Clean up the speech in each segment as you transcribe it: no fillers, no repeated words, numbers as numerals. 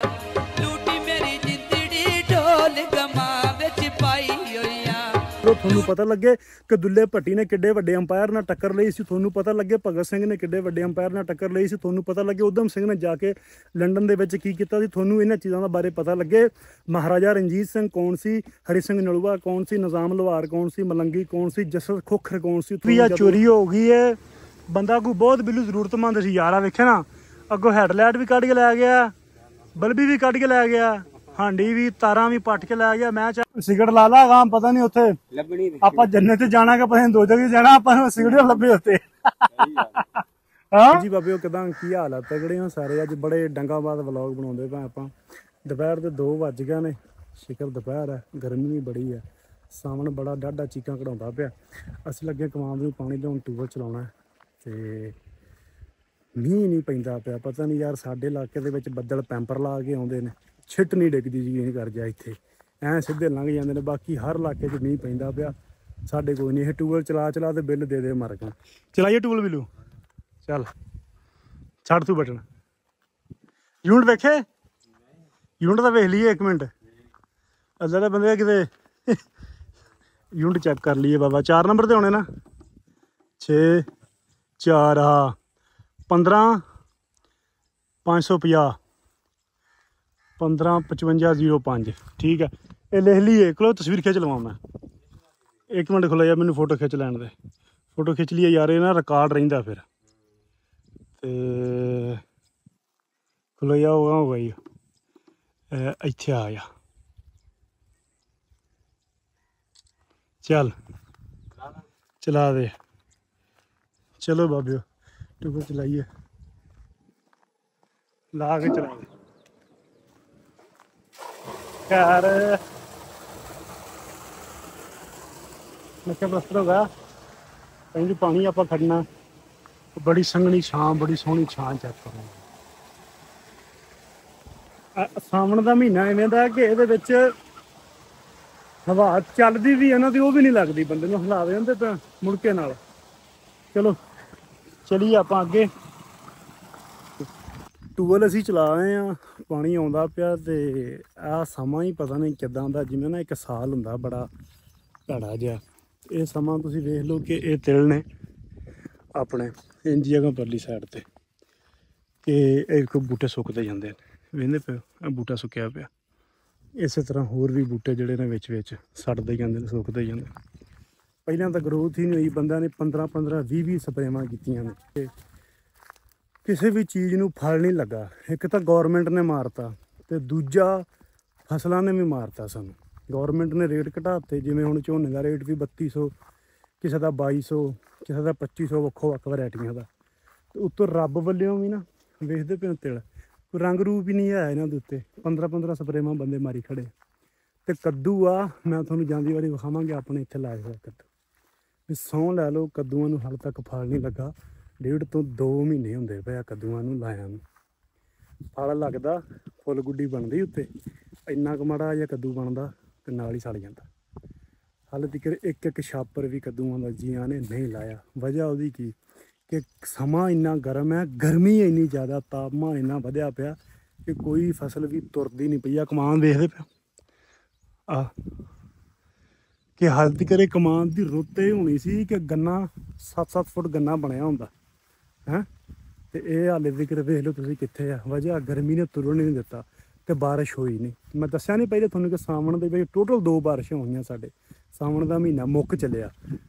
लूटी मेरी जिंदड़ी ढोल गमा विच पाई होइया। ਤੁਹਾਨੂੰ ਪਤਾ ਲੱਗੇ ਕਿ ਦੁੱਲੇ ਭੱਟੀ ਨੇ ਕਿੱਡੇ ਵੱਡੇ ਅੰਪਾਇਰ ਨਾਲ ਟੱਕਰ ਲਈ ਸੀ, ਤੁਹਾਨੂੰ ਪਤਾ ਲੱਗੇ ਭਗਤ ਸਿੰਘ ਨੇ ਕਿੱਡੇ ਵੱਡੇ ਅੰਪਾਇਰ ਨਾਲ ਟੱਕਰ ਲਈ ਸੀ, ਤੁਹਾਨੂੰ ਪਤਾ ਲੱਗੇ ਊਧਮ ਸਿੰਘ ਨੇ ਜਾ ਕੇ ਲੰਡਨ ਦੇ ਵਿੱਚ ਕੀ ਕੀਤਾ ਸੀ, ਤੁਹਾਨੂੰ ਇਹਨਾਂ ਚੀਜ਼ਾਂ ਦਾ ਬਾਰੇ ਪਤਾ ਲੱਗੇ। ਮਹਾਰਾਜਾ ਰਣਜੀਤ ਸਿੰਘ ਕੌਣ ਸੀ, ਹਰੀ ਸਿੰਘ ਨਲੂਆ ਕੌਣ ਸੀ, ਨਿਜ਼ਾਮ ਲੁਹਾਰ ਕੌਣ ਸੀ, ਮਲੰਗੀ ਕੌਣ ਸੀ, ਜਸਰ ਖੋਖਰ ਕੌਣ ਸੀ। ਵੀ ਆ ਚੋਰੀ ਹੋ ਗਈ ਹੈ, ਬੰਦਾ ਕੋਈ ਬਹੁਤ ਬਿੱਲੂ ਜ਼ਰੂਰਤਮੰਦ ਸੀ ਯਾਰਾ, ਵੇਖਿਆ ਨਾ ਅੱਗੋਂ ਹੈਡਲਾਈਟ ਵੀ ਕੱਢ ਕੇ ਲੈ ਗਿਆ, ਬਲਬੀ ਵੀ ਕੱਢ ਕੇ ਲੈ ਗਿਆ, ਹਾਂਡੀ ਵੀ ਤਾਰਾਂ ਵੀ ਪੱਟ ਕੇ ਲੈ ਗਿਆ। ਮੈਂ ਸਿਗਰਟ ਲਾ ਲਾ ਗਾ, ਪਤਾ ਨਹੀਂ ਉੱਥੇ ਲੱਭਣੀ ਆਪਾਂ ਜੰਨਤ ਜਾਣਾ ਕਿ ਪਤਾ ਦੋ ਜਗ੍ਹਾ ਜਾਣਾ, ਆਪਾਂ ਨੂੰ ਸਿਗਰਟ ਲੱਭੇ ਉੱਥੇ। ਹਾਂ ਜੀ ਬਾਬੇ ਉਹ ਕਿਦਾਂ ਕੀ ਹਾਲ ਆ, ਤਗੜੇ ਹੋ ਸਾਰੇ। ਅੱਜ ਬੜੇ ਡੰਗਾਬਾਦ ਵਲੌਗ ਬਣਾਉਂਦੇ ਪਏ ਆਪਾਂ। ਦੁਪਹਿਰ ਦੇ 2 ਵੱਜ ਗਏ ਨੇ, ਸ਼ਿਕਰ ਦੁਪਹਿਰ ਹੈ, ਗਰਮੀ ਵੀ ਬੜੀ ਹੈ, ਸਾਵਣ ਬੜਾ ਡਾਢਾ ਚੀਕਾਂ ਕਢਾਉਂਦਾ ਪਿਆ। ਅਸੀਂ ਲੱਗੇ ਕਮਾਨ ਨੂੰ ਪਾਣੀ ਲਿਆਉਣ, ਟਿਊਬਲ ਚਲਾਉਣਾ ਤੇ ਮੀਂਹ ਨਹੀਂ ਪੈਂਦਾ ਪਿਆ। ਪਤਾ ਨਹੀਂ ਯਾਰ ਸਾਡੇ ਇਲਾਕੇ ਦੇ ਵਿੱਚ ਬੱਦਲ ਪੈਂਪਰ ਲਾ ਕੇ ਆਉਂਦੇ ਨੇ, ਛਿੱਟ ਨਹੀਂ ਡਿੱਗਦੀ ਜੀ ਨਹੀਂ ਕਰ ਜਾ, ਇੱਥੇ ਐਂ ਸਿੱਧੇ ਲੰਘ ਜਾਂਦੇ ਨੇ। ਬਾਕੀ ਹਰ ਇਲਾਕੇ 'ਚ ਮੀਂਹ ਪੈਂਦਾ ਪਿਆ, ਸਾਡੇ ਕੋਈ ਨਹੀਂ। ਇਹ ਟਿਊਬਲ ਚਲਾ ਚਲਾ ਤੇ ਬਿੱਲ ਦੇ ਮਰ ਗਿਆ। ਚਲਾਈਏ ਟਿਊਬਲ ਬਿੱਲੂ, ਚੱਲ ਛੱਡ ਤੂੰ ਬਟਨ। ਯੂਨਿਟ ਵੇਖੇ, ਯੂਨਿਟ ਤਾਂ ਵੇਖ ਲਈਏ 1 ਮਿੰਟ। ਅੱਲਾ ਦੇ ਬੰਦੇ ਕਿਤੇ ਯੂਨਿਟ ਚੈੱਕ ਕਰ ਲਈਏ ਬਾਬਾ। 4 ਨੰਬਰ ਤੇ ਆਉਣੇ ਨਾ, 6 4 ਆ 15 550 155505 ਠੀਕ ਹੈ। ਇਹ ਲਿਖ ਲਈਏ, ਚਲੋ ਤਸਵੀਰ ਖਿੱਚ ਲਵਾਂ ਮੈਂ 1 ਮਿੰਟ ਖੁੱਲ੍ਹਾ ਯਾਰ, ਮੈਨੂੰ ਫੋਟੋ ਖਿੱਚ ਲੈਣ ਦੇ। ਫੋਟੋ ਖਿੱਚ ਲਈਏ ਯਾਰ, ਇਹ ਨਾ ਰਿਕਾਰਡ ਰਹਿੰਦਾ ਫਿਰ। ਤੇ ਖੁੱਲ੍ਹਾ ਜਾ ਹੋਗਾ ਜੀ, ਇੱਥੇ ਆ ਜਾ, ਚੱਲ ਚਲਾ ਦੇ। ਚਲੋ ਬਾਬਿਓ ਟਿਊਬਲ ਚਲਾਈਏ, ਲਾ ਕੇ ਚਲਾ ਦੇ। ਖੈਰ ਨੱਕੇ ਪਲਸਤਰ ਹੋ ਗਿਆ, ਕਹਿੰਦੀ ਪਾਣੀ ਆਪਾਂ ਖੜਨਾ। ਬੜੀ ਸੰਘਣੀ ਛਾਂ, ਬੜੀ ਸੋਹਣੀ ਛਾਂ ਚੈੱਕ ਕਰੋ। ਸਾਵਣ ਦਾ ਮਹੀਨਾ ਐਵੇਂ ਦਾ ਕਿ ਇਹਦੇ ਵਿੱਚ ਹਵਾ ਚੱਲਦੀ ਵੀ ਇਹਨਾਂ ਦੀ, ਉਹ ਵੀ ਨਹੀਂ ਲੱਗਦੀ, ਬੰਦੇ ਨੂੰ ਹਿਲਾ ਦੇ ਜਾਂਦੇ ਤਾਂ ਮੁੜਕੇ ਨਾਲ। ਚਲੋ ਚਲੀਏ ਆਪਾਂ ਅੱਗੇ। ਟੂਬਲ ਅਸੀਂ ਚਲਾ ਆਏ ਹਾਂ, ਪਾਣੀ ਆਉਂਦਾ ਪਿਆ ਤੇ ਆਹ ਸਮਾਂ ਹੀ ਪਤਾ ਨਹੀਂ ਕਿੱਦਾਂ ਦਾ, ਜਿਵੇਂ ਨਾ 1 ਸਾਲ ਹੁੰਦਾ ਬੜਾ ਭੈੜਾ ਜਿਹਾ। ਇਹ ਸਮਾਂ ਤੁਸੀਂ ਵੇਖ ਲਓ ਕਿ ਇਹ ਤਿਲ ਨੇ ਆਪਣੇ ਇੰਜ ਜਗ੍ਹਾ ਪਰਲੀ ਸਾਈਡ ਤੇ, ਕਿ ਇਹ ਕੋਈ ਬੂਟੇ ਸੁੱਕਦੇ ਜਾਂਦੇ ਨੇ, ਵੇਖਦੇ ਪਏ ਆ ਬੂਟਾ ਸੁੱਕਿਆ ਪਿਆ। ਇਸੇ ਤਰ੍ਹਾਂ ਹੋਰ ਵੀ ਬੂਟੇ ਜਿਹੜੇ ਨੇ ਵਿੱਚ ਵਿੱਚ ਸੜਦੇ ਜਾਂਦੇ ਨੇ, ਸੁੱਕਦੇ ਜਾਂਦੇ। ਪਹਿਲਾਂ ਤਾਂ ਗਰੋਥ ਹੀ ਨਹੀਂ ਹੋਈ, ਬੰਦਿਆਂ ਨੇ 15 20 ਸਪਰੇਵਾਂ ਕੀਤੀਆਂ ਨੇ ਤੇ ਕਿਸੇ ਵੀ ਚੀਜ਼ ਨੂੰ ਫਲ ਨਹੀਂ ਲੱਗਾ। ਇੱਕ ਤਾਂ ਗੌਰਮੈਂਟ ਨੇ ਮਾਰਤਾ ਤੇ ਦੂਜਾ ਫਸਲਾਂ ਨੇ ਵੀ ਮਾਰਤਾ ਸਾਨੂੰ। ਗੌਰਮੈਂਟ ਨੇ ਰੇਟ ਘਟਾਤੇ, ਜਿਵੇਂ ਹੁਣ ਝੋਨੇ ਦਾ ਰੇਟ ਵੀ 3200, ਕਿਸੇ ਦਾ 2200, ਕਿਸੇ ਦਾ 2500, ਵੱਖੋ ਵੱਖ ਵੈਰਾਈਟੀਆਂ ਦਾ। ਤੇ ਉੱਤੋਂ ਰੱਬ ਵੱਲੋਂ ਵੀ ਨਾ ਵੇਖਦੇ ਪਏ ਤਿਲ, ਕੋਈ ਰੰਗ ਰੂਪ ਹੀ ਨਹੀਂ ਹੈ ਇਹਨਾਂ ਦੇ ਉੱਤੇ। 15 ਸਪਰੇਵਾਂ ਬੰਦੇ ਮਾਰੀ ਖੜੇ। ਤੇ ਕੱਦੂ ਆ, ਮੈਂ ਤੁਹਾਨੂੰ ਜਾਂਦੀ ਵਾਰੀ ਵਿਖਾਵਾਂਗੇ ਆਪਣੇ ਇੱਥੇ ਲਾਇਆ ਹੋਇਆ ਕੱਦੂ। ਵੀ ਸਹੁੰ ਲੈ ਲਓ, ਕੱਦੂਆਂ ਨੂੰ ਹਾਲੇ ਤੱਕ ਫਲ ਨਹੀਂ ਲੱਗਾ। 1.5 ਤੋਂ 2 ਮਹੀਨੇ ਹੁੰਦੇ ਪਏ ਆ ਕੱਦੂਆਂ ਨੂੰ ਲਾਇਆ ਨੂੰ। ਫਲ ਲੱਗਦਾ, ਫੁੱਲ ਗੁੱਡੀ ਬਣਦੀ ਉੱਤੇ, ਇੰਨਾ ਕੁ ਮਾੜਾ ਜਿਹਾ ਕੱਦੂ ਬਣਦਾ ਤੇ ਨਾਲ ਹੀ ਸੜ ਜਾਂਦਾ। ਹਾਲੇ ਤੱਕ ਇੱਕ ਛਾਪਰ ਵੀ ਕੱਦੂਆਂ ਦਾ ਜੀਆਂ ਨੇ ਨਹੀਂ ਲਾਇਆ। ਵਜ੍ਹਾ ਉਹਦੀ ਕੀ ਕਿ ਸਮਾਂ ਇੰਨਾ ਗਰਮ ਹੈ, ਗਰਮੀ ਇੰਨੀ ਜ਼ਿਆਦਾ, ਤਾਪਮਾਨ ਇੰਨਾ ਵਧਿਆ ਪਿਆ ਕਿ ਕੋਈ ਫਸਲ ਵੀ ਤੁਰਦੀ ਨਹੀਂ ਪਈ ਆ। ਕਮਾਨ ਦੇਖਦੇ ਪਿਆ ਆ ਕਿ ਹਾਲੇ ਤੱਕ ਕਮਾਨ ਦੀ ਰੁੱਤ ਇਹ ਹੋਣੀ ਸੀ ਕਿ ਗੰਨਾ 7-7 ਫੁੱਟ ਗੰਨਾ ਬਣਿਆ ਹੁੰਦਾ ਹੈ, ਤੇ ਇਹ ਹਾਲੇ ਤੱਕ ਵੇਖ ਲਓ ਤੁਸੀਂ ਕਿੱਥੇ ਆ। ਵਜ੍ਹਾ ਗਰਮੀ ਨੇ ਤੁਰਨ ਨਹੀਂ ਦਿੱਤਾ ਤੇ ਬਾਰਿਸ਼ ਹੋਈ ਨਹੀਂ। ਮੈਂ ਦੱਸਿਆ ਨਹੀਂ ਪਹਿਲੇ ਤੁਹਾਨੂੰ ਕਿ ਸਾਵਣ ਦੇ ਵਿੱਚ ਟੋਟਲ 2 ਬਾਰਿਸ਼ਾਂ ਹੋਈਆਂ ਸਾਡੇ। ਸਾਵਣ ਦਾ ਮਹੀਨਾ ਮੁੱਕ ਚੱਲਿਆ,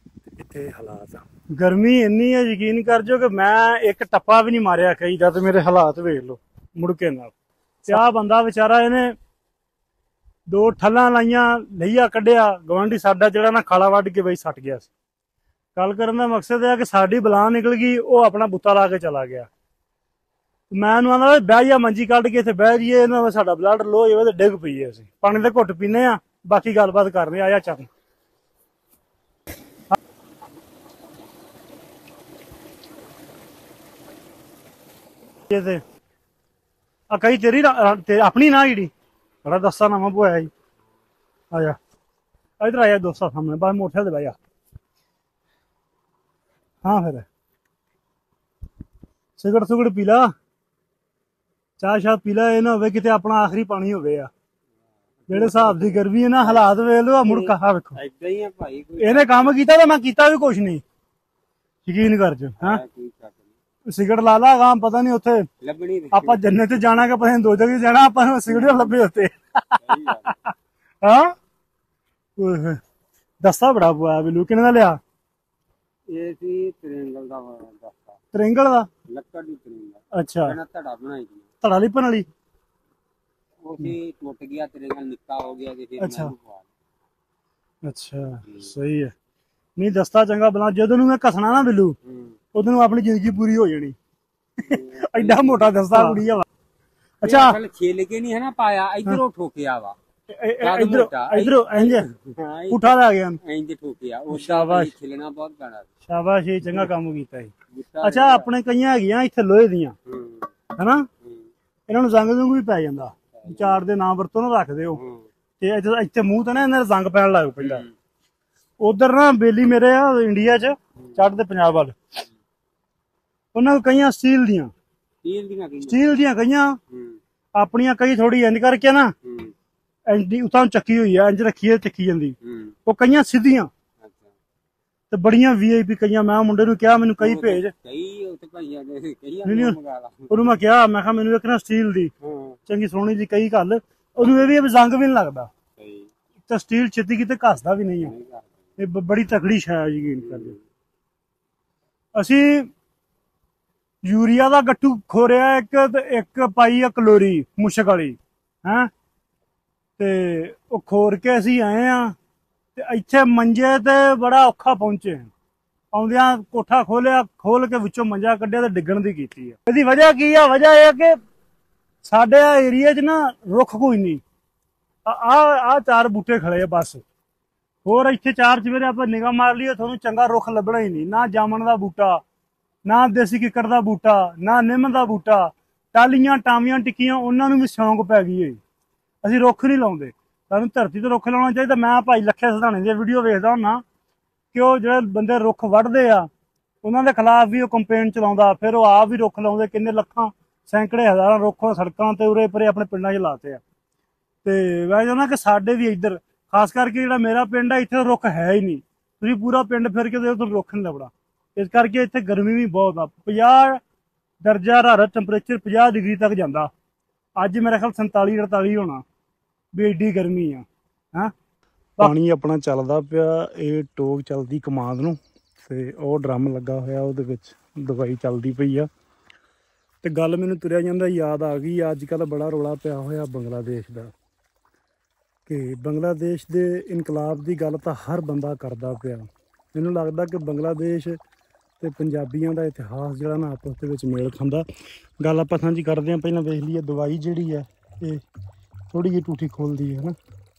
ਇੱਥੇ ਹਾਲਾਤ ਆ। ਗਰਮੀ ਇੰਨੀ ਹੈ, ਯਕੀਨ ਕਰ ਜੋ ਕਿ ਮੈਂ ਇੱਕ ਟੱਪਾ ਵੀ ਨਹੀਂ ਮਾਰਿਆ ਕਈ ਦਾ, ਤੇ ਮੇਰੇ ਹਾਲਾਤ ਵੇਖ ਲਓ ਮੁੜਕੇ ਨਾਲ। ਤੇ ਆਹ ਬੰਦਾ ਵਿਚਾਰਾ, ਇਹਨੇ 2 ਠੱਲਾਂ ਲਾਈਆਂ, ਲਈਆ ਕੱਢਿਆ। ਗਵਾਂਢੀ ਸਾਡਾ ਜਿਹੜਾ ਨਾ ਖਾਲਾ ਵੱਢ ਕੇ ਬਈ ਸੱਟ ਗਿਆ ਸੀ। ਗੱਲ ਕਰਨ ਦਾ ਮਕਸਦ ਇਹ ਹੈ ਕਿ ਸਾਡੀ ਬਲਾ ਨਿਕਲ ਗਈ, ਉਹ ਆਪਣਾ ਬੁੱਤਾ ਲਾ ਕੇ ਚਲਾ ਗਿਆ। ਮੈਂ ਉਹਨੂੰ ਆਂਦਾ ਬਹਿ ਜਾ, ਮੰਜੀ ਕੱਢ ਕੇ ਇੱਥੇ ਬਹਿ ਜਾਈਏ, ਇਹਨਾਂ ਦਾ ਸਾਡਾ ਬਲੱਡ ਲੋ ਜਾਵੇ ਤੇ ਡਿੱਗ ਪਈਏ। ਅਸੀਂ ਪਾਣੀ ਦਾ ਘੁੱਟ ਪੀਨੇ ਆ, ਬਾਕੀ ਗੱਲਬਾਤ ਕਰਨੀ। ਆਇਆ ਚੱਲ ਤੇ ਆ ਕਈ ਤੇਰੀ ਆਪਣੀ ਨਾ ਜਿਹੜੀ ਬੜਾ ਦੱਸਾ ਨਵਾਂ ਪੋਇਆ ਜੀ। ਆ ਜਾ ਇਧਰ ਆਇਆ, ਦੋਸਤਾਂ ਸਾਹਮਣੇ ਬਸ ਮੋਟਰਸਾਈਕਲ ਤੇ ਬਹਿ ਜਾ। ਹਾਂ ਫਿਰ ਸਿਗਰਟ ਸੁਗੜ ਪੀ ਲਾ, ਚਾਹ ਸ਼ਾਹ ਪੀ ਲੈ, ਇਹ ਨਾ ਹੋਵੇ ਕਿਤੇ ਆਪਣਾ ਆਖਰੀ ਪਾਣੀ ਹੋਵੇ ਆ। ਜਿਹੜੇ ਹਿਸਾਬ ਦੀ ਗਰਮੀ ਹੈ ਨਾ, ਹਾਲਾਤ ਵੇਖ ਲਓ, ਮੁੜ ਕਹਾ ਵੇਖੋ। ਏਦਾਂ ਹੀ ਆ ਭਾਈ, ਕੋਈ ਇਹਨੇ ਕੰਮ ਕੀਤਾ ਤਾਂ ਮੈਂ ਕੀਤਾ ਵੀ ਕੁਛ ਨਹੀਂ, ਯਕੀਨ ਕਰ ਚ। ਹਾਂ ਕੋਈ ਚੱਕ ਨਹੀਂ ਸਿਗਰਟ ਲਾ ਲਾ ਗਾਂ, ਪਤਾ ਨਹੀਂ ਉੱਥੇ ਲੱਭਣੀ ਨਹੀਂ। ਆਪਾਂ ਜੰਨਤ ਚ ਜਾਣਾ ਕਿ ਪਤਾ ਨਹੀਂ ਦੋ ਜਗ੍ਹਾ ਜਾਣਾ, ਆਪਾਂ ਨੂੰ ਸਿਗਰਟ ਲੱਭੇ ਉੱਤੇ। ਸਹੀ ਗੱਲ ਹੈ। ਹਾਂ ਦਸਤਾ ਬੜਾ ਪੁਆ ਬਿੱਲੂ, ਕਿੰਨੇ ਦਾ ਲਿਆ? ਇਹ ਸੀ ਤ੍ਰਿੰਗਲ ਦਾ ਦਸਤਾ, ਤ੍ਰਿੰਗਲ ਦਾ, ਲੱਕੜ ਦੀ ਤ੍ਰਿੰਗਲ। ਅੱਛਾ ਇਹਨਾਂ ਧੜਾ ਬਣਾਈ ਦੀ, ਧੜਾ ਲਿਪਣ ਵਾਲੀ। ਉਹ ਸੀ ਟੁੱਟ ਗਿਆ, ਤ੍ਰਿੰਗਲ ਨਿੱਕਾ ਹੋ ਗਿਆ ਤੇ ਫਿਰ ਅੱਛਾ। ਮੈਂ ਪਵਾ ਅੱਛਾ ਸਹੀ ਹੈ। ਨਹੀਂ ਦਸਤਾ ਚੰਗਾ ਬਣਾ, ਜਦੋਂ ਨੂੰ ਮੈਂ ਘਸਣਾ ਨਾ ਬਿੱਲੂ, ਉਦੋਂ ਨੂੰ ਆਪਣੀ ਜ਼ਿੰਦਗੀ ਪੂਰੀ ਹੋ ਜਾਣੀ। ਐਡਾ ਮੋਟਾ ਦਸਤਾ ਕੁੜੀ ਆ ਵਾ। ਅੱਛਾ ਅਸਲ ਛੇਲ ਕੇ ਨਹੀਂ ਹੈ ਨਾ ਪਾਇਆ, ਇਧਰੋਂ ਠੋਕਿਆ ਵਾ। ਇਧਰੋਂ ਇਧਰੋਂ ਇੰਜ ਪੁੱਠਾ ਲੱਗ ਗਿਆ। ਇੰਜ ਠੋਕਿਆ, ਉਹ ਸ਼ਾਬਾਸ਼। ਛਿਲਣਾ ਬਹੁਤ ਪੈਣਾ। ਸ਼ਾਬਾਸ਼, ਇਹ ਚੰਗਾ ਕੰਮ ਕੀਤਾ ਜੀ। ਅੱਛਾ ਆਪਣੇ ਕਈਆਂ ਹੈਗੀਆਂ ਇੱਥੇ ਲੋਹੇ ਦੀਆਂ, ਹਨਾ, ਇਹਨਾਂ ਨੂੰ ਜ਼ੰਗ ਜ਼ੁੰਗ ਵੀ ਪੈ ਜਾਂਦਾ, ਚਾਰ ਦੇ ਨਾਮ ਵਰਤੋਂ ਨਾ ਰੱਖਦੇ ਹੋ, ਤੇ ਇੱਥੇ ਮੂੰਹ ਤੇ ਨਾ ਇਹਨਾਂ ਦਾ ਜ਼ੰਗ ਪੈਣ ਲੱਗ ਪੈਂਦਾ। ਉਧਰ ਨਾ ਬੇਲੀ ਮੇਰੇ ਆ ਇੰਡੀਆ ਚ ਚੜ੍ਹਦੇ ਪੰਜਾਬ ਵੱਲ, ਉਹਨਾਂ ਕੋਲ ਕਈਆਂ ਸਟੀਲ ਦੀਆਂ ਕਈਆਂ ਆਪਣੀਆਂ, ਕਈ ਥੋੜੀ ਇੰਜ ਕਰਕੇ ਨਾ ਇੰਜ ਉਤਾਂ ਚੱਕੀ ਹੋਈ ਆ, ਇੰਜ ਰੱਖੀ ਚੱਕੀ ਜਾਂਦੀ। ਉਹ ਕਈਆਂ ਸਿੱਧੀਆਂ ਤੇ ਬੜੀਆਂ VIP ਕਈਆਂ। ਮੈਂ ਮੁੰਡੇ ਨੂੰ ਕਿਹਾ ਮੈਨੂੰ ਕਈ ਭੇਜ, ਉਹਨੂੰ ਮੈਂ ਕਿਹਾ, ਮੈਂ ਕਿਹਾ ਮੈਨੂੰ ਇੱਕ ਨਾ ਸਟੀਲ ਦੀ ਚੰਗੀ ਸੋਹਣੀ ਦੀ ਕਈ ਗੱਲ। ਉਹਨੂੰ ਇਹ ਵੀ ਜ਼ੰਗ ਵੀ ਨੀ ਲੱਗਦਾ, ਤੇ ਸਟੀਲ ਛੇਤੀ ਕਿਤੇ ਘਸਦਾ ਵੀ ਨਹੀਂ ਆ। ਇਹ ਬੜੀ ਤਕੜੀ ਸ਼ੈ ਯਕੀਨ ਕਰਦੇ। ਅਸੀਂ ਯੂਰੀਆ ਦਾ ਗੱਟੂ ਖੋਰਿਆ ਇੱਕ ਪਾਈ ਆ ਕਲੋਰੀ ਮੁਸ਼ਕ ਵਾਲੀ, ਹੈਂ, ਤੇ ਉਹ ਖੋਰ ਕੇ ਅਸੀਂ ਆਏ ਆ, ਤੇ ਇੱਥੇ ਮੰਜੇ ਤੇ ਬੜਾ ਔਖਾ ਪਹੁੰਚੇ। ਆਉਂਦਿਆਂ ਕੋਠਾ ਖੋਲ ਕੇ ਵਿੱਚੋਂ ਮੰਜਾ ਕੱਢਿਆ ਤੇ ਡਿੱਗਣ ਦੀ ਕੀਤੀ ਆ। ਇਹਦੀ ਵਜ੍ਹਾ ਕੀ ਆ? ਵਜ੍ਹਾ ਇਹ ਆ ਕਿ ਸਾਡੇ ਏਰੀਏ 'ਚ ਨਾ ਰੁੱਖ ਕੋਈ ਨਹੀਂ। ਆ ਚਾਰ ਬੂਟੇ ਖੜੇ ਆ ਬਸ, ਹੋਰ ਇੱਥੇ ਚਾਰ ਚਵੇਰੇ ਆਪਾਂ ਨਿਗਾਹ ਮਾਰ ਲਈਏ ਤੁਹਾਨੂੰ ਚੰਗਾ ਰੁੱਖ ਲੱਭਣਾ ਹੀ ਨਹੀਂ। ਨਾ ਜਾਮਣ ਦਾ ਬੂਟਾ, ਨਾ ਦੇਸੀ ਕਿੱਕਰ ਦਾ ਬੂਟਾ, ਨਾ ਨਿੰਮ ਦਾ ਬੂਟਾ। ਟਾਲੀਆਂ ਟਾਵੀਆਂ ਟਿੱਕੀਆਂ ਉਹਨਾਂ ਨੂੰ ਵੀ ਸ਼ੌਂਕ ਪੈ ਗਈ ਹੈ, ਅਸੀਂ ਰੁੱਖ ਨਹੀਂ ਲਾਉਂਦੇ। ਸਾਨੂੰ ਧਰਤੀ ਤੇ ਰੁੱਖ ਲਾਉਣਾ ਚਾਹੀਦਾ। ਮੈਂ ਭਾਈ ਲੱਖੇ ਸਿਧਾਣੇ ਦੀ ਵੀਡੀਓ ਵੇਖਦਾ ਹੁੰਨਾ ਕਿ ਉਹ ਜਿਹੜੇ ਬੰਦੇ ਰੁੱਖ ਵੱਢਦੇ ਆ ਉਹਨਾਂ ਦੇ ਖਿਲਾਫ ਵੀ ਉਹ ਕੰਪੇਨ ਚਲਾਉਂਦਾ, ਫਿਰ ਉਹ ਆਪ ਵੀ ਰੁੱਖ ਲਾਉਂਦੇ। ਕਿੰਨੇ ਲੱਖਾਂ ਸੈਂਕੜੇ ਹਜ਼ਾਰਾਂ ਰੁੱਖ ਸੜਕਾਂ ਤੇ ਉਰੇ ਪਰੇ ਆਪਣੇ ਪਿੰਡਾਂ 'ਚ ਲਾਤੇ ਆ। ਤੇ ਮੈਂ ਚਾਹੁੰਦਾ ਕਿ ਸਾਡੇ ਵੀ ਇੱਧਰ, ਖਾਸ ਕਰਕੇ ਜਿਹੜਾ ਮੇਰਾ ਪਿੰਡ ਆ, ਇੱਥੇ ਰੁੱਖ ਹੈ ਹੀ ਨਹੀਂ। ਤੁਸੀਂ ਪੂਰਾ ਪਿੰਡ ਫਿਰ ਕੇ ਦੇਖੋ ਤੁਹਾਨੂੰ ਰੁੱਖ ਨਹੀਂ ਲੱਭਣਾ। ਇਸ ਕਰਕੇ ਇੱਥੇ ਗਰਮੀ ਵੀ ਬਹੁਤ ਆ। 50 ਦਰਜਾ ਹਰਾਰਤ ਟੈਂਪਰੇਚਰ 50 ਡਿਗਰੀ ਤੱਕ ਜਾਂਦਾ। ਅੱਜ ਮੇਰੇ ਖਿਆਲ 47 48 ਹੋਣਾ, ਵੀ ਏਡੀ ਗਰਮੀ ਆ। ਹਾਂ ਪਾਣੀ ਆਪਣਾ ਚੱਲਦਾ ਪਿਆ, ਇਹ ਟੋਕ ਚੱਲਦੀ ਕਮਾਦ ਨੂੰ, ਤੇ ਉਹ ਡਰਮ ਲੱਗਾ ਹੋਇਆ, ਉਹਦੇ ਵਿੱਚ ਦਵਾਈ ਚੱਲਦੀ ਪਈ ਆ। ਤੇ ਗੱਲ ਮੈਨੂੰ ਤੁਰਿਆ ਜਾਂਦਾ ਯਾਦ ਆ ਗਈ। ਅੱਜ ਕੱਲ੍ਹ ਬੜਾ ਰੌਲਾ ਪਿਆ ਹੋਇਆ ਬੰਗਲਾਦੇਸ਼ ਦਾ, ਕਿ ਬੰਗਲਾਦੇਸ਼ ਦੇ ਇਨਕਲਾਬ ਦੀ ਗੱਲ ਤਾਂ ਹਰ ਬੰਦਾ ਕਰਦਾ ਪਿਆ। ਮੈਨੂੰ ਲੱਗਦਾ ਕਿ ਬੰਗਲਾਦੇਸ਼ ਤੇ ਪੰਜਾਬੀਆਂ ਦਾ ਇਤਿਹਾਸ ਜਿਹੜਾ ਨਾ ਆਪਸ ਦੇ ਵਿੱਚ ਮੇਲ ਖਾਂਦਾ। ਗੱਲ ਆਪਾਂ ਸਾਂਝੀ ਕਰਦੇ ਹਾਂ। ਪਹਿਲਾਂ ਵੇਖ ਲਈਏ ਦਵਾਈ ਜਿਹੜੀ ਹੈ, ਇਹ ਥੋੜ੍ਹੀ ਜਿਹੀ ਟੂਟੀ ਖੋਲਦੀ ਹੈ ਨਾ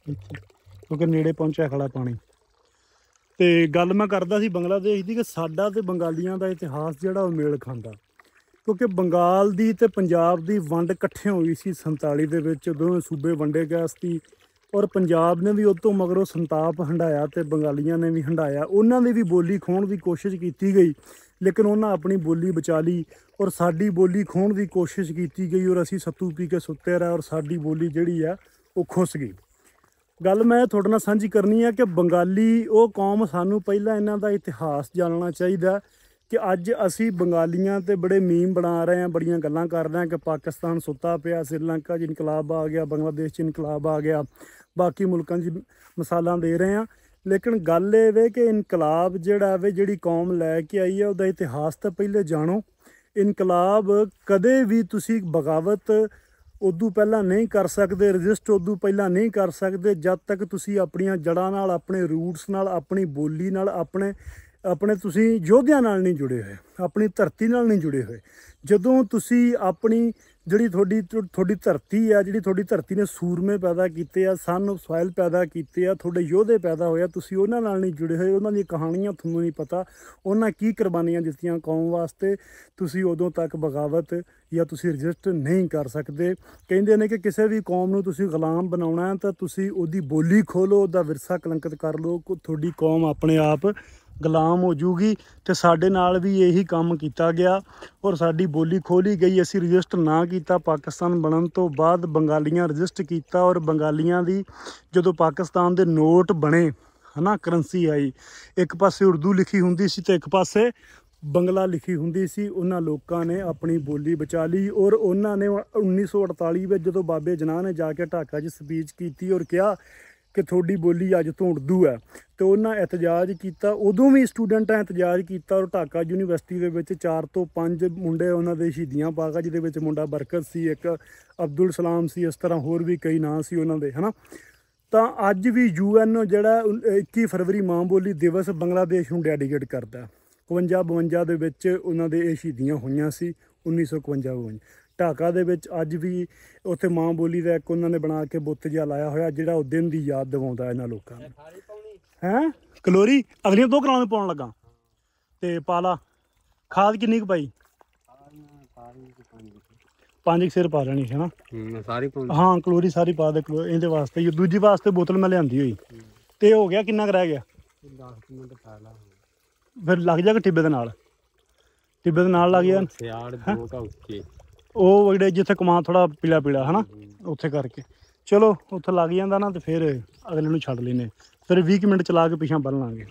ਇੱਥੇ, ਕਿਉਂਕਿ ਨੇੜੇ ਪਹੁੰਚਿਆ ਖੜਾ ਪਾਣੀ। ਤੇ ਗੱਲ ਮੈਂ ਕਰਦਾ ਸੀ ਬੰਗਲਾਦੇਸ਼ ਦੀ, ਕਿ ਸਾਡਾ ਤੇ ਬੰਗਾਲੀਆਂ ਦਾ ਇਤਿਹਾਸ ਜਿਹੜਾ ਉਹ ਮੇਲ ਖਾਂਦਾ। ਕਿਉਂਕਿ ਬੰਗਾਲ ਦੀ ਤੇ ਪੰਜਾਬ ਦੀ ਵੰਡ ਇਕੱਠੇ ਹੋਈ ਸੀ 47 ਦੇ ਵਿੱਚ, ਦੋਵੇਂ ਸੂਬੇ ਵੰਡੇ ਗਏ ਸੀ। ਔਰ ਪੰਜਾਬ ਨੇ ਵੀ ਉਹ ਤੋਂ ਮਗਰੋਂ ਸੰਤਾਪ ਹੰਢਾਇਆ ਤੇ ਬੰਗਾਲੀਆਂ ਨੇ ਵੀ ਹੰਢਾਇਆ। ਉਹਨਾਂ ਦੀ ਵੀ ਬੋਲੀ ਖੋਹਣ ਦੀ ਕੋਸ਼ਿਸ਼ ਕੀਤੀ ਗਈ, ਲੇਕਿਨ ਉਹਨਾਂ ਆਪਣੀ ਬੋਲੀ ਬਚਾ ਲਈ। ਔਰ ਸਾਡੀ ਬੋਲੀ ਖੋਹਣ ਦੀ ਕੋਸ਼ਿਸ਼ ਕੀਤੀ ਗਈ, ਔਰ ਅਸੀਂ ਸੱਤੂ ਪੀ ਕੇ ਸੁੱਤੇ ਰਹੇ, ਔਰ ਸਾਡੀ ਬੋਲੀ ਜਿਹੜੀ ਆ ਉਹ ਖੁੱਸ ਗਈ। ਗੱਲ ਮੈਂ ਤੁਹਾਡੇ ਨਾਲ ਸਾਂਝੀ ਕਰਨੀ ਹੈ ਕਿ ਬੰਗਾਲੀ ਉਹ ਕੌਮ, ਸਾਨੂੰ ਪਹਿਲਾਂ ਇਹਨਾਂ ਦਾ ਇਤਿਹਾਸ ਜਾਣਨਾ ਚਾਹੀਦਾ। ਕਿ ਅੱਜ ਅਸੀਂ ਬੰਗਾਲੀਆਂ ਤੇ ਬੜੇ ਮੀਮ ਬਣਾ ਰਹੇ ਹਾਂ, ਬੜੀਆਂ ਗੱਲਾਂ ਕਰ ਰਹੇ ਹਾਂ ਕਿ ਪਾਕਿਸਤਾਨ ਸੁੱਤਾ ਪਿਆ, ਸ੍ਰੀਲੰਕਾ 'ਚ ਇਨਕਲਾਬ ਆ ਗਿਆ, ਬੰਗਲਾਦੇਸ਼ 'ਚ ਇਨਕਲਾਬ ਆ ਗਿਆ, ਬਾਕੀ ਮੁਲਕਾਂ 'ਚ ਮਿਸਾਲਾਂ ਦੇ ਰਹੇ ਹਾਂ। ਲੇਕਿਨ ਗੱਲ ਇਹ ਵੇ ਕਿ ਇਨਕਲਾਬ ਜਿਹੜਾ ਵੇ, ਜਿਹੜੀ ਕੌਮ ਲੈ ਕੇ ਆਈ ਹੈ, ਉਹਦਾ ਇਤਿਹਾਸ ਤਾਂ ਪਹਿਲੇ ਜਾਣੋ। ਇਨਕਲਾਬ ਕਦੇ ਵੀ ਤੁਸੀਂ ਬਗਾਵਤ ਉਦੋਂ ਪਹਿਲਾਂ ਨਹੀਂ ਕਰ ਸਕਦੇ, ਰਜਿਸਟ ਉਦੋਂ ਪਹਿਲਾਂ ਨਹੀਂ ਕਰ ਸਕਦੇ, ਜਦ ਤੱਕ ਤੁਸੀਂ ਆਪਣੀਆਂ ਜੜ੍ਹਾਂ ਨਾਲ, ਆਪਣੇ ਰੂਟਸ ਨਾਲ, ਆਪਣੀ ਬੋਲੀ ਨਾਲ, ਆਪਣੇ ਤੁਸੀਂ ਯੋਧਿਆਂ ਨਾਲ ਨਹੀਂ ਜੁੜੇ ਹੋਏ, ਆਪਣੀ ਧਰਤੀ ਨਾਲ ਨਹੀਂ ਜੁੜੇ ਹੋਏ। ਜਦੋਂ ਤੁਸੀਂ ਆਪਣੀ ਜਿਹੜੀ ਤੁਹਾਡੀ ਧਰਤੀ ਆ, ਜਿਹੜੀ ਤੁਹਾਡੀ ਧਰਤੀ ਨੇ ਸੂਰਮੇ ਪੈਦਾ ਕੀਤੇ ਆ, ਸਨ ਸੋਇਲ ਪੈਦਾ ਕੀਤੇ ਆ, ਤੁਹਾਡੇ ਯੋਧੇ ਪੈਦਾ ਹੋਏ ਆ, ਤੁਸੀਂ ਉਹਨਾਂ ਨਾਲ ਨਹੀਂ ਜੁੜੇ ਹੋਏ, ਉਹਨਾਂ ਦੀਆਂ ਕਹਾਣੀਆਂ ਤੁਹਾਨੂੰ ਨਹੀਂ ਪਤਾ, ਉਹਨਾਂ ਕੀ ਕੁਰਬਾਨੀਆਂ ਦਿੱਤੀਆਂ ਕੌਮ ਵਾਸਤੇ, ਤੁਸੀਂ ਉਦੋਂ ਤੱਕ ਬਗਾਵਤ ਜਾਂ ਤੁਸੀਂ ਰਜਿਸਟ ਨਹੀਂ ਕਰ ਸਕਦੇ। ਕਹਿੰਦੇ ਨੇ ਕਿ ਕਿਸੇ ਵੀ ਕੌਮ ਨੂੰ ਤੁਸੀਂ ਗੁਲਾਮ ਬਣਾਉਣਾ ਤਾਂ ਤੁਸੀਂ ਉਹਦੀ ਬੋਲੀ ਖੋਲੋ, ਉਹਦਾ ਵਿਰਸਾ ਕਲੰਕਿਤ ਕਰ ਲਓ, ਤੁਹਾਡੀ ਕੌਮ ਆਪਣੇ ਆਪ ਗੁਲਾਮ ਹੋ ਜੂਗੀ। ਤੇ ਸਾਡੇ ਨਾਲ ਵੀ ਇਹੀ ਕੰਮ ਕੀਤਾ ਗਿਆ ਔਰ ਸਾਡੀ ਬੋਲੀ ਖੋਲੀ ਗਈ। ਅਸੀਂ ਰਜਿਸਟਰ ਨਾ ਕੀਤਾ, ਪਾਕਿਸਤਾਨ ਬਣਨ ਤੋਂ ਬਾਅਦ ਬੰਗਾਲੀਆਂ ਰਜਿਸਟਰ ਕੀਤਾ ਔਰ ਬੰਗਾਲੀਆਂ ਦੀ ਜਦੋਂ ਪਾਕਿਸਤਾਨ ਦੇ ਨੋਟ ਬਣੇ ਹੈ ਨਾ, ਕਰੰਸੀ ਆਈ, ਇੱਕ ਪਾਸੇ ਉਰਦੂ ਲਿਖੀ ਹੁੰਦੀ ਸੀ ਤੇ ਇੱਕ ਪਾਸੇ ਬੰਗਲਾ ਲਿਖੀ ਹੁੰਦੀ ਸੀ। ਉਹਨਾਂ ਲੋਕਾਂ ਨੇ ਆਪਣੀ ਬੋਲੀ ਬਚਾ ਲਈ ਔਰ ਉਹਨਾਂ ਨੇ 1948 ਵਿੱਚ ਜਦੋਂ ਬਾਬੇ ਜਨਾਹ ਨੇ ਜਾ ਕੇ ਢਾਕਾ 'ਚ ਸਪੀਚ ਕੀਤੀ ਔਰ ਕਿਹਾ ਕਿ ਤੁਹਾਡੀ ਬੋਲੀ ਅੱਜ ਤੋਂ ਉਰਦੂ ਹੈ, ਤੇ ਉਹਨਾਂ ਇਤਜਾਜ ਕੀਤਾ। ਉਦੋਂ ਵੀ ਸਟੂਡੈਂਟਾਂ ਇਤਜਾਜ ਕੀਤਾ ਔਰ ਢਾਕਾ ਯੂਨੀਵਰਸਿਟੀ ਦੇ ਵਿੱਚ 4 ਤੋਂ 5 ਮੁੰਡੇ ਉਹਨਾਂ ਦੇ ਸ਼ਹੀਦੀਆਂ ਪਾ ਕੇ, ਜਿਹਦੇ ਵਿੱਚ ਮੁੰਡਾ ਬਰਕਤ ਸੀ, ਇੱਕ ਅਬਦੁਲ ਸਲਾਮ ਸੀ, ਇਸ ਤਰ੍ਹਾਂ ਹੋਰ ਵੀ ਕਈ ਨਾਂ ਸੀ ਉਹਨਾਂ ਦੇ, ਹੈ ਨਾ। ਤਾਂ ਅੱਜ ਵੀ UN ਜਿਹੜਾ 21 ਫਰਵਰੀ ਮਾਂ ਬੋਲੀ ਦਿਵਸ ਬੰਗਲਾਦੇਸ਼ ਨੂੰ ਡੈਡੀਕੇਟ ਕਰਦਾ। 51-52 ਦੇ ਵਿੱਚ ਉਹਨਾਂ ਦੇ ਇਹ ਸ਼ਹੀਦੀਆਂ ਹੋਈਆਂ ਸੀ, 1951-52। ਢਾਕਾ ਦੇ ਵਿੱਚ ਅੱਜ ਵੀ ਉੱਥੇ ਮਾਂ ਬੋਲੀ ਦਾ ਇੱਕ ਉਹਨਾਂ ਨੇ ਬਣਾ ਕੇ ਬੁੱਤ ਜਿਹਾ ਲਾਇਆ ਹੋਇਆ, ਜਿਹੜਾ ਉਹ ਦਿਨ ਦੀ ਯਾਦ ਦਿਵਾਉਂਦਾ ਇਹਨਾਂ ਲੋਕਾਂ ਨੂੰ। ਹੈਂ ਕਲੋਰੀ ਅਗਲੀਆਂ 2 ਕਰਾਲਾਂ ਪਾਉਣ ਲੱਗਾ ਤੇ ਪਾਲਾ ਖਾਦ ਕਿੰਨੀ ਕੁ ਪਾਈ? 5 ਸਿਰ ਪਾ ਲੈਣੀ ਹੈ ਨਾ ਸਾਰੀ। ਹਾਂ ਕਲੋਰੀ ਸਾਰੀ ਪਾ ਦੇ ਇਹਦੇ ਵਾਸਤੇ। ਦੂਜੀ ਵਾਸਤੇ ਬੋਤਲ ਮੈਂ ਲਿਆਂਦੀ ਹੋਈ। ਤੇ ਹੋ ਗਿਆ ਕਿੰਨਾ ਕੁ ਰਹਿ ਗਿਆ? 10 ਮਿੰਟ ਪਾ ਲਾ, ਫਿਰ ਲੱਗ ਜਾਏਗਾ ਟਿੱਬੇ ਦੇ ਨਾਲ। ਟਿੱਬੇ ਦੇ ਨਾਲ ਲੱਗ ਗਿਆ ਸਿਆੜ ਦੋ ਕਾ ਉੱਤੇ ਉਹ ਜਿਹੜੇ ਜਿੱਥੇ ਕਮਾਂ ਥੋੜਾ ਪੀਲਾ ਪੀਲਾ ਹੈ ਨਾ, ਉੱਥੇ ਕਰਕੇ ਚਲੋ ਉੱਥੇ ਲੱਗ ਜਾਂਦਾ ਨਾ, ਤੇ ਫਿਰ ਅਗਲੇ ਨੂੰ ਛੱਡ ਲੈਨੇ, ਫਿਰ 20 ਮਿੰਟ ਚਲਾ ਕੇ ਪਿਛਾਂ ਬੰਨ ਲਾਂਗੇ।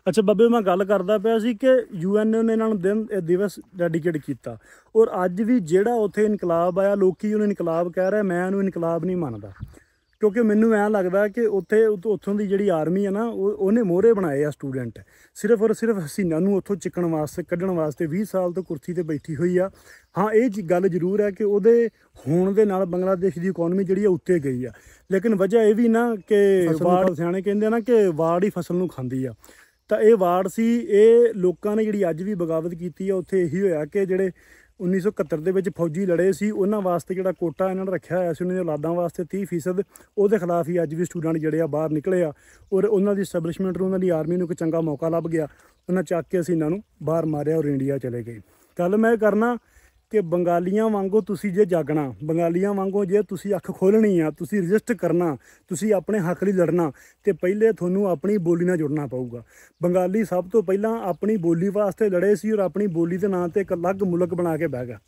ਅੱਛਾ ਬਾਬੇ, ਮੈਂ ਗੱਲ ਕਰਦਾ ਪਿਆ ਸੀ ਕਿ UN ਨੇ ਇਹਨਾਂ ਨੂੰ ਦਿਵਸ ਡੈਡੀਕੇਟ ਕੀਤਾ ਔਰ ਅੱਜ ਵੀ ਜਿਹੜਾ ਉੱਥੇ ਇਨਕਲਾਬ ਆਇਆ, ਲੋਕੀ ਉਹਨੂੰ ਇਨਕਲਾਬ ਕਹਿ ਰਹੇ, ਮੈਂ ਉਹਨੂੰ ਇਨਕਲਾਬ ਨਹੀਂ ਮੰਨਦਾ। ਕਿਉਂਕਿ ਮੈਨੂੰ ਐਂ ਲੱਗਦਾ ਕਿ ਉੱਥੋਂ ਦੀ ਜਿਹੜੀ ਆਰਮੀ ਹੈ ਨਾ, ਉਹਨੇ ਮੋਹਰੇ ਬਣਾਏ ਆ ਸਟੂਡੈਂਟ, ਸਿਰਫ ਔਰ ਸਿਰਫ ਹਸੀਨਾ ਨੂੰ ਉੱਥੋਂ ਚੱਕਣ ਵਾਸਤੇ, ਕੱਢਣ ਵਾਸਤੇ। 20 ਸਾਲ ਤੋਂ ਕੁਰਸੀ 'ਤੇ ਬੈਠੀ ਹੋਈ ਆ। ਹਾਂ ਇਹ ਗੱਲ ਜ਼ਰੂਰ ਹੈ ਕਿ ਉਹਦੇ ਹੋਣ ਦੇ ਨਾਲ ਬੰਗਲਾਦੇਸ਼ ਦੀ ਇਕੋਨਮੀ ਜਿਹੜੀ ਆ ਉੱਤੇ ਗਈ ਆ, ਲੇਕਿਨ ਵਜ੍ਹਾ ਇਹ ਵੀ ਨਾ ਕਿ ਵਾੜ, ਸਿਆਣੇ ਕਹਿੰਦੇ ਆ ਨਾ ਕਿ ਵਾੜ ਹੀ ਫਸਲ ਨੂੰ ਖਾਂਦੀ ਆ। ਤਾਂ ਇਹ ਵਾੜ ਸੀ। ਇਹ ਲੋਕਾਂ ਨੇ ਜਿਹੜੀ ਅੱਜ ਵੀ ਬਗਾਵਤ ਕੀਤੀ ਆ, ਉੱਥੇ ਇਹੀ ਹੋਇਆ ਕਿ ਜਿਹੜੇ 1971 ਦੇ ਵਿੱਚ ਫੌਜੀ ਲੜੇ ਸੀ, ਉਹਨਾਂ ਵਾਸਤੇ ਜਿਹੜਾ ਕੋਟਾ ਇਹਨਾਂ ਨੇ ਰੱਖਿਆ ਹੋਇਆ ਸੀ ਉਹਨਾਂ ਦੀਆਂ ਔਲਾਦਾਂ ਵਾਸਤੇ 30%, ਉਹਦੇ ਖਿਲਾਫ ਹੀ ਅੱਜ ਵੀ ਸਟੂਡੈਂਟ ਜਿਹੜੇ ਆ ਬਾਹਰ ਨਿਕਲੇ ਆ ਔਰ ਉਹਨਾਂ ਦੀ ਸਟੈਬਲਿਸ਼ਮੈਂਟ ਨੂੰ, ਉਹਨਾਂ ਦੀ ਆਰਮੀ ਨੂੰ ਇੱਕ ਚੰਗਾ ਮੌਕਾ ਲੱਭ ਗਿਆ। ਉਹਨਾਂ ਚੱਕ ਕੇ ਅਸੀਂ ਇਹਨਾਂ ਨੂੰ ਬਾਹਰ ਮਾਰਿਆ ਔਰ ਇੰਡੀਆ ਚਲੇ ਗਏ। ਕੱਲ ਮੈਂ ਕਰਨਾ ਕਿ ਬੰਗਾਲੀਆਂ ਵਾਂਗੂ ਤੁਸੀਂ ਜੇ ਜਾਗਣਾ, ਬੰਗਾਲੀਆਂ ਵਾਂਗੂ ਜੇ ਤੁਸੀਂ ਅੱਖ ਖੋਲ੍ਹਣੀ ਆ, ਤੁਸੀਂ ਰਜਿਸਟ ਕਰਨਾ, ਤੁਸੀਂ ਆਪਣੇ ਹੱਕ ਲਈ ਲੜਨਾ, ਤੇ ਪਹਿਲੇ ਤੁਹਾਨੂੰ ਆਪਣੀ ਬੋਲੀ ਨਾਲ ਜੁੜਨਾ ਪਊਗਾ। ਬੰਗਾਲੀ ਸਭ ਤੋਂ ਪਹਿਲਾਂ ਆਪਣੀ ਬੋਲੀ ਵਾਸਤੇ ਲੜੇ ਸੀ ਔਰ ਆਪਣੀ ਬੋਲੀ ਦੇ ਨਾਂ 'ਤੇ ਇੱਕ ਅਲੱਗ ਮੁਲਕ ਬਣਾ ਕੇ ਬਹਿ ਗਿਆ।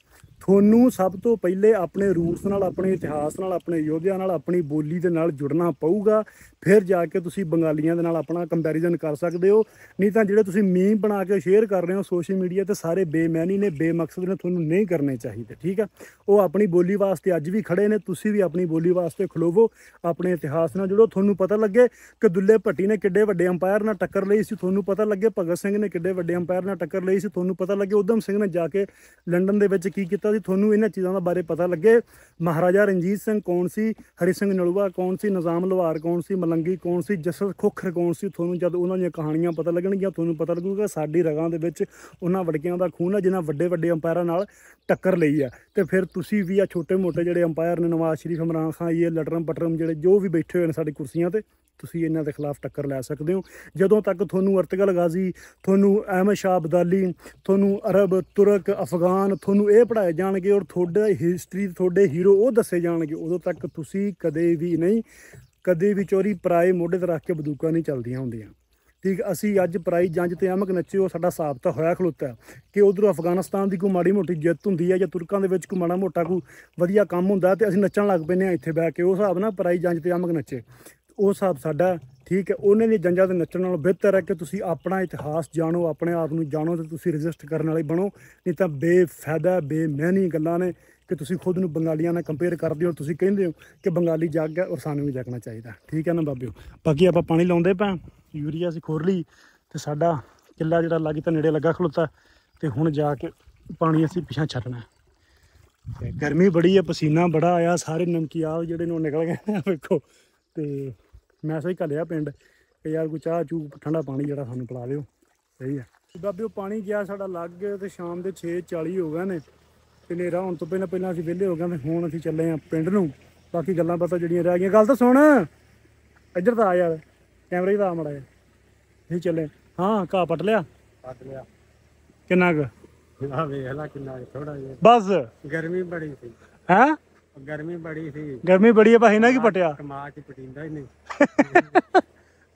ਤੁਹਾਨੂੰ ਸਭ ਤੋਂ ਪਹਿਲੇ ਆਪਣੇ ਰੂਟਸ ਨਾਲ, ਆਪਣੇ ਇਤਿਹਾਸ ਨਾਲ, ਆਪਣੇ ਯੋਧਿਆਂ ਨਾਲ, ਆਪਣੀ ਬੋਲੀ ਦੇ ਨਾਲ ਜੁੜਨਾ ਪਊਗਾ, ਫਿਰ ਜਾ ਕੇ ਤੁਸੀਂ ਬੰਗਾਲੀਆਂ ਦੇ ਨਾਲ ਆਪਣਾ ਕੰਪੈਰੀਜ਼ਨ ਕਰ ਸਕਦੇ ਹੋ। ਨਹੀਂ ਤਾਂ ਜਿਹੜੇ ਤੁਸੀਂ ਮੀਮ ਬਣਾ ਕੇ ਸ਼ੇਅਰ ਕਰ ਰਹੇ ਹੋ ਸੋਸ਼ਲ ਮੀਡੀਆ 'ਤੇ, ਸਾਰੇ ਬੇਮੈਨੀ ਨੇ, ਬੇਮਕਸਦ ਨੇ, ਤੁਹਾਨੂੰ ਨਹੀਂ ਕਰਨੇ ਚਾਹੀਦੇ, ਠੀਕ ਹੈ। ਉਹ ਆਪਣੀ ਬੋਲੀ ਵਾਸਤੇ ਅੱਜ ਵੀ ਖੜੇ ਨੇ, ਤੁਸੀਂ ਵੀ ਆਪਣੀ ਬੋਲੀ ਵਾਸਤੇ ਖਲੋਵੋ, ਆਪਣੇ ਇਤਿਹਾਸ ਨਾਲ ਜੁੜੋ। ਤੁਹਾਨੂੰ ਪਤਾ ਲੱਗੇ ਕਿ ਦੁੱਲੇ ਭੱਟੀ ਨੇ ਕਿੱਡੇ ਵੱਡੇ ਅੰਪਾਇਰ ਨਾਲ ਟੱਕਰ ਲਈ ਸੀ, ਤੁਹਾਨੂੰ ਪਤਾ ਲੱਗੇ ਭਗਤ ਸਿੰਘ ਨੇ ਕਿੱਡੇ ਵੱਡੇ ਅੰਪਾਇਰ ਨਾਲ ਟੱਕਰ ਲਈ ਸੀ, ਤੁਹਾਨੂੰ ਪਤਾ ਲੱਗੇ ਊਧਮ ਸਿੰਘ ਨੇ ਜਾ ਕੇ ਲੰਡਨ ਦੇ ਵਿੱਚ ਕੀ ਕੀਤਾ ਸੀ, ਤੁਹਾਨੂੰ ਇਹਨਾਂ ਚੀਜ਼ਾਂ ਦਾ ਬਾਰੇ ਪਤਾ ਲੱਗੇ। ਮਹਾਰਾਜਾ ਰਣਜੀਤ ਸਿੰਘ ਕੌਣ ਸੀ, ਹਰੀ ਸਿੰਘ ਨਲੂਆ ਕੌਣ ਸੀ, ਨਿਜ਼ਾਮ ਲੋਹਾਰ ਕੌਣ ਸੀ, ਮਲੰਗੀ ਕੌਣ ਸੀ, ਜਸਰ ਖੋਖਰ ਕੌਣ ਸੀ, ਤੁਹਾਨੂੰ ਜਦ ਉਹਨਾਂ ਦੀਆਂ ਕਹਾਣੀਆਂ ਪਤਾ ਲੱਗਣਗੀਆਂ, ਤੁਹਾਨੂੰ ਪਤਾ ਲੱਗੂਗਾ ਸਾਡੀ ਰਗਾਂ ਦੇ ਵਿੱਚ ਉਹਨਾਂ ਵੜਕਿਆਂ ਦਾ ਖੂਨ ਹੈ ਜਿਨ੍ਹਾਂ ਵੱਡੇ ਵੱਡੇ ਅੰਪਾਇਰਾਂ ਨਾਲ ਟੱਕਰ ਲਈ ਹੈ। ਤੇ ਫਿਰ ਤੁਸੀਂ ਵੀ ਆ ਛੋਟੇ ਮੋਟੇ ਜਿਹੜੇ ਅੰਪਾਇਰ ਨੇ, ਨਵਾਜ਼ ਸ਼ਰੀਫ, ਇਮਰਾਨ ਖਾਨ, ਇਹ ਲਟਰਮ ਪਟਰਮ ਜਿਹੜੇ ਜੋ ਵੀ ਬੈਠੇ ਹੋਏ ਨੇ ਸਾਡੀ ਕੁਰਸੀਆਂ ਤੇ, ਤੁਸੀਂ ਇਹਨਾਂ ਦੇ ਖਿਲਾਫ ਟੱਕਰ ਲੈ ਸਕਦੇ ਹੋ। ਜਦੋਂ ਤੱਕ ਤੁਹਾਨੂੰ ਅਰਤਗਲ ਗਾਜ਼ੀ, ਤੁਹਾਨੂੰ ਅਹਿਮਦ ਸ਼ਾਹ ਅਬਦਾਲੀ, ਤੁਹਾਨੂੰ ਅਰਬ, ਤੁਰਕ, ਅਫਗਾਨ, ਤੁਹਾਨੂੰ ਇਹ ਪੜ੍ਹਾਏ ਜਾਣਗੇ ਔਰ ਤੁਹਾਡਾ ਹਿਸਟਰੀ, ਤੁਹਾਡੇ ਹੀਰੋ ਉਹ ਦੱਸੇ ਜਾਣਗੇ, ਉਦੋਂ ਤੱਕ ਤੁਸੀਂ ਕਦੇ ਵੀ ਚੋਰੀ ਪਰਾਏ ਮੋਢੇ ਤੇ ਰੱਖ ਕੇ ਬੰਦੂਕਾਂ ਨਹੀਂ ਚੱਲਦੀਆਂ ਹੁੰਦੀਆਂ, ਠੀਕ। ਅਸੀਂ ਅੱਜ ਪਰਾਈ ਜੰਜ ਤੇ ਅਮਕ ਨੱਚੇ, ਉਹ ਸਾਡਾ ਹਿਸਾਬ ਤਾਂ ਹੋਇਆ ਖਲੋਤਾ ਕਿ ਉਧਰੋਂ ਅਫਗਾਨਿਸਤਾਨ ਦੀ ਕੋਈ ਮਾੜੀ ਮੋਟੀ ਜਿੱਤ ਹੁੰਦੀ ਹੈ ਜਾਂ ਤੁਰਕਾਂ ਦੇ ਵਿੱਚ ਕੋਈ ਮਾੜਾ ਮੋਟਾ ਕੋਈ ਵਧੀਆ ਕੰਮ ਹੁੰਦਾ ਤੇ ਅਸੀਂ ਨੱਚਣ ਲੱਗ ਪੈਂਦੇ ਹਾਂ ਇੱਥੇ ਬਹਿ ਕੇ। ਉਹ ਹਿਸਾਬ ਨਾਲ ਪਰਾਈ ਜੰਜ ਤੇ ਅਮਕ ਨੱਚੇ, ਉਹ ਹਿਸਾਬ ਸਾਡਾ, ਠੀਕ ਹੈ। ਉਹਨਾਂ ਦੀ ਜੰਜਾਂ ਦੇ ਨੱਚਣ ਨਾਲੋਂ ਬਿਹਤਰ ਹੈ ਕਿ ਤੁਸੀਂ ਆਪਣਾ ਇਤਿਹਾਸ ਜਾਣੋ, ਆਪਣੇ ਆਪ ਨੂੰ ਜਾਣੋ, ਤੇ ਤੁਸੀਂ ਰਜਿਸਟ ਕਰਨ ਵਾਲੇ ਬਣੋ। ਨਹੀਂ ਤਾਂ ਬੇਫਾਇਦਾ, ਬੇਮੈਨੀ ਗੱਲਾਂ ਨੇ ਕਿ ਤੁਸੀਂ ਖੁਦ ਨੂੰ ਬੰਗਾਲੀਆਂ ਨਾਲ ਕੰਪੇਅਰ ਕਰਦੇ ਹੋ, ਤੁਸੀਂ ਕਹਿੰਦੇ ਹੋ ਕਿ ਬੰਗਾਲੀ ਜਾਗ ਗਿਆ ਔਰ ਸਾਨੂੰ ਵੀ ਜਾਗਣਾ ਚਾਹੀਦਾ, ਠੀਕ ਹੈ ਨਾ ਬਾਬਿਓ। ਬਾਕੀ ਆਪਾਂ ਪਾਣੀ ਲਾਉਂਦੇ ਪਏ, ਯੂਰੀਆ ਅਸੀਂ ਖੋਰ ਲਈ ਤੇ ਸਾਡਾ ਕਿੱਲਾ ਜਿਹੜਾ ਲੱਗ ਤਾਂ ਨੇੜੇ ਲੱਗਾ ਖਲੋਤਾ, ਤੇ ਹੁਣ ਜਾ ਕੇ ਪਾਣੀ ਅਸੀਂ ਪਿਛਾਂ ਛੱਡਣਾ। ਤੇ ਗਰਮੀ ਬੜੀ ਹੈ, ਪਸੀਨਾ ਬੜਾ ਆਇਆ, ਸਾਰੇ ਨਮਕੀਆਲ ਜਿਹੜੇ ਨੇ ਉਹ ਨਿਕਲ ਗਏ ਵੇਖੋ। ਤੇ ਮੈਂ ਸਹੀ ਘੱਲਿਆ ਪਿੰਡ ਕਿ ਯਾਰ ਕੋਈ ਚਾਹ ਚੂ ਠੰਡਾ ਪਾਣੀ ਜਿਹੜਾ ਸਾਨੂੰ ਪਿਲਾ ਲਿਓ, ਸਹੀ ਹੈ ਬਾਬਿਓ। ਪਾਣੀ ਗਿਆ ਸਾਡਾ ਲੱਗ ਗਿਆ ਤੇ ਸ਼ਾਮ ਦੇ 6:40 ਹੋ ਗਏ ਨੇ, ਤੇ ਹਨੇਰਾ ਹੋਣ ਤੋਂ ਪਹਿਲਾਂ ਅਸੀਂ ਵਿਹਲੇ ਹੋ ਗਏ ਤੇ ਹੁਣ ਅਸੀਂ ਚੱਲੇ ਹਾਂ ਪਿੰਡ ਨੂੰ। ਬਾਕੀ ਗੱਲਾਂ ਬਾਤਾਂ ਜਿਹੜੀਆਂ ਰਹਿ ਗਈਆਂ, ਗੱਲ ਤਾਂ ਸੁਣ, ਇੱਧਰ ਤਾਂ ਆ ਯਾਰ, ਕੈਮਰੇ ਦਾ ਆ ਮਾੜਾ ਜਿਹਾ, ਅਸੀਂ ਚੱਲੇ। ਹਾਂ ਘਾਹ ਪੱਟ ਲਿਆ ਕਿੰਨਾ ਕੁ? ਵੇਖ ਲਾ ਕਿੰਨਾ, ਥੋੜਾ ਜਿਹਾ ਬਸ। ਗਰਮੀ ਬੜੀ ਸੀ। ਹੈਂ ਗਰਮੀ ਬੜੀ ਸੀ, ਗਰਮੀ ਬੜੀ ਹੈ ਭਾਈ ਨਾ ਕੀ ਪਟਿਆ ਕਮਾ ਚ ਪਟੀਂਦਾ ਹੀ ਨਹੀਂ।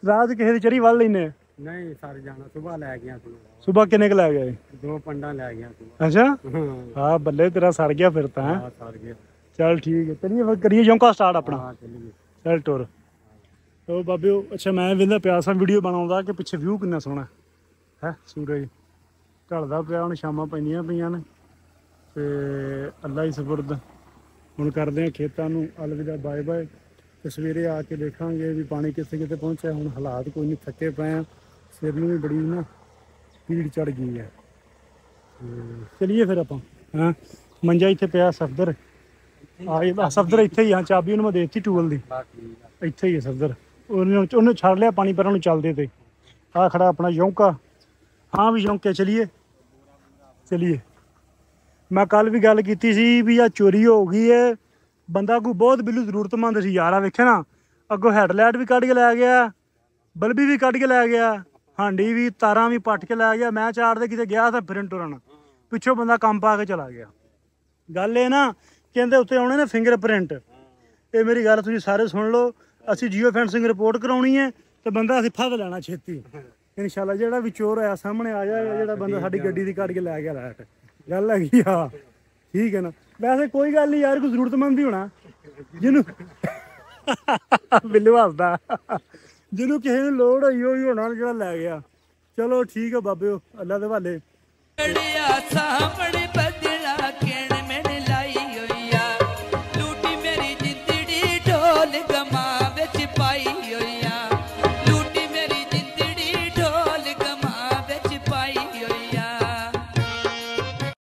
ਰਾਤ ਕਿਸੇ ਦੀ ਚੜੀ ਵੱਲ ਲੈਨੇ, ਨਹੀਂ ਸਰ ਜਾਣਾ ਸਵੇਰ ਲੈ ਗਿਆ ਤੂੰ ਸਵੇਰ ਕਿੰਨੇ ਕ ਲੈ ਗਏ 2 ਪੰਡਾ ਲੈ ਗਿਆ ਤੂੰ ਅੱਛਾ ਹਾਂ ਹਾਂ ਬੱਲੇ ਤੇਰਾ ਸੜ ਗਿਆ ਫਿਰ ਤਾਂ ਹੈਂ? ਸਰ ਗਿਆ ਚੱਲ ਠੀਕ ਹੈ ਕਰੀਏ ਫਿਰ ਕਰੀਏ ਜੌਂਕਾ ਸਟਾਰਟ ਆਪਣਾ ਹਾਂ ਚੱਲੀਏ ਚੱਲ ਟੁਰ ਉਹ ਬਾਬਿਓ ਅੱਛਾ ਮੈਂ ਵੇਂਦਾ ਪਿਆ ਸਾਂ ਵੀਡੀਓ ਬਣਾਉਂਦਾ ਕਿ ਪਿੱਛੇ ਵਿਊ ਕਿੰਨਾ ਸੋਹਣਾ ਹੈ ਸੂਰਜ ਢਲਦਾ ਪਿਆ ਹੁਣ ਸ਼ਾਮਾਂ ਪੈਂਦੀਆਂ ਪਈਆਂ ਨੇ ਤੇ ਅੱਲਾ ਹੀ ਸਬਰਦ ਹੁਣ ਕਰਦੇ ਆ ਖੇਤਾਂ ਨੂੰ ਅਲਵਿਦਾ ਬਾਏ ਬਾਏ ਤੇ ਸਵੇਰੇ ਆ ਕੇ ਦੇਖਾਂਗੇ ਵੀ ਪਾਣੀ ਕਿੱਥੇ ਕਿਤੇ ਪਹੁੰਚਿਆ ਹੁਣ ਹਾਲਾਤ ਕੋਈ ਨਹੀਂ ਥੱਕੇ ਪਏ ਆ ਸਿਰ ਨੂੰ ਵੀ ਬੜੀ ਨਾ ਪੀੜ ਚੜ ਗਈ ਹੈ ਚਲਿਏ ਫਿਰ ਆਪਾਂ ਹਾਂ ਮੰਜਾ ਇੱਥੇ ਪਿਆ ਸਫਦਰ ਆ ਸਫਦਰ ਇੱਥੇ ਹੀ ਆ ਚਾਬੀ ਉਹਨੂੰ ਮੈਂ ਦੇ ਦਿੱਤੀ ਟੂਲ ਦੀ ਇੱਥੇ ਹੀ ਹੈ ਸਫਦਰ ਉਹਨੇ ਛੱਡ ਲਿਆ ਪਾਣੀ ਪਰਾਂ ਨੂੰ ਚੱਲਦੇ ਤੇ ਆ ਖੜਾ ਆਪਣਾ ਯੌਂਕਾ ਹਾਂ ਵੀ ਯੌਂਕੇ ਚਲੀਏ ਮੈਂ ਕੱਲ ਵੀ ਗੱਲ ਕੀਤੀ ਸੀ ਵੀ ਆ ਚੋਰੀ ਹੋ ਗਈ ਹੈ ਬੰਦਾ ਕੋਈ ਬਹੁਤ ਬਿੱਲੂ ਜ਼ਰੂਰਤਮੰਦ ਸੀ ਯਾਰ ਆ ਵੇਖਿਆ ਨਾ ਅੱਗੋਂ ਹੈਡਲਾਈਟ ਵੀ ਕੱਢ ਕੇ ਲੈ ਗਿਆ ਬਲਬੀ ਵੀ ਕੱਢ ਕੇ ਲੈ ਗਿਆ ਹਾਂਡੀ ਵੀ ਤਾਰਾਂ ਵੀ ਪੱਟ ਕੇ ਲੈ ਗਿਆ ਮੈਂ ਚਾੜਦੇ ਕਿਤੇ ਗਿਆ ਤਾਂ ਫਿਰਨ ਟੁਰਨ ਪਿੱਛੋਂ ਬੰਦਾ ਕੰਮ ਪਾ ਕੇ ਚਲਾ ਗਿਆ ਗੱਲ ਇਹ ਨਾ ਕਹਿੰਦੇ ਉੱਤੇ ਆਉਣੇ ਨੇ ਫਿੰਗਰਪ੍ਰਿੰਟ ਇਹ ਮੇਰੀ ਗੱਲ ਤੁਸੀਂ ਸਾਰੇ ਸੁਣ ਲਓ ਅਸੀਂ ਜੀਓ ਫੈਂਸਿੰਗ ਰਿਪੋਰਟ ਕਰਾਉਣੀ ਹੈ ਤੇ ਬੰਦਾ ਅਸੀਂ ਫੜ ਲੈਣਾ ਛੇਤੀ ਇਨਸ਼ਾਅੱਲਾ ਜਿਹੜਾ ਵੀ ਚੋਰ ਹੋਇਆ ਸਾਹਮਣੇ ਆ ਜਾਏਗਾ ਜਿਹੜਾ ਬੰਦਾ ਸਾਡੀ ਗੱਡੀ ਦੀ ਕੱਢ ਕੇ ਲੈ ਗਿਆ ਲਾਈਟ ਗੱਲ ਹੈਗੀ ਆ ਠੀਕ ਹੈ ਨਾ ਵੈਸੇ ਕੋਈ ਗੱਲ ਨਹੀਂ ਯਾਰ ਕੋਈ ਜ਼ਰੂਰਤਮੰਦ ਹੀ ਹੋਣਾ ਜਿਹਨੂੰ ਬਿੱਲੂ ਹੱਸਦਾ ਜਿਹਨੂੰ ਕਿਸੇ ਨੂੰ ਲੋੜ ਹੋਈ ਉਹ ਹੀ ਹੋਣਾ ਜਿਹੜਾ ਲੈ ਗਿਆ ਚਲੋ ਠੀਕ ਹੈ ਬਾਬਿਓ ਅੱਲਾ ਦੇ ਹਵਾਲੇ ਸਾਹਮਣੇ ਬਦਲਾ ਕੇ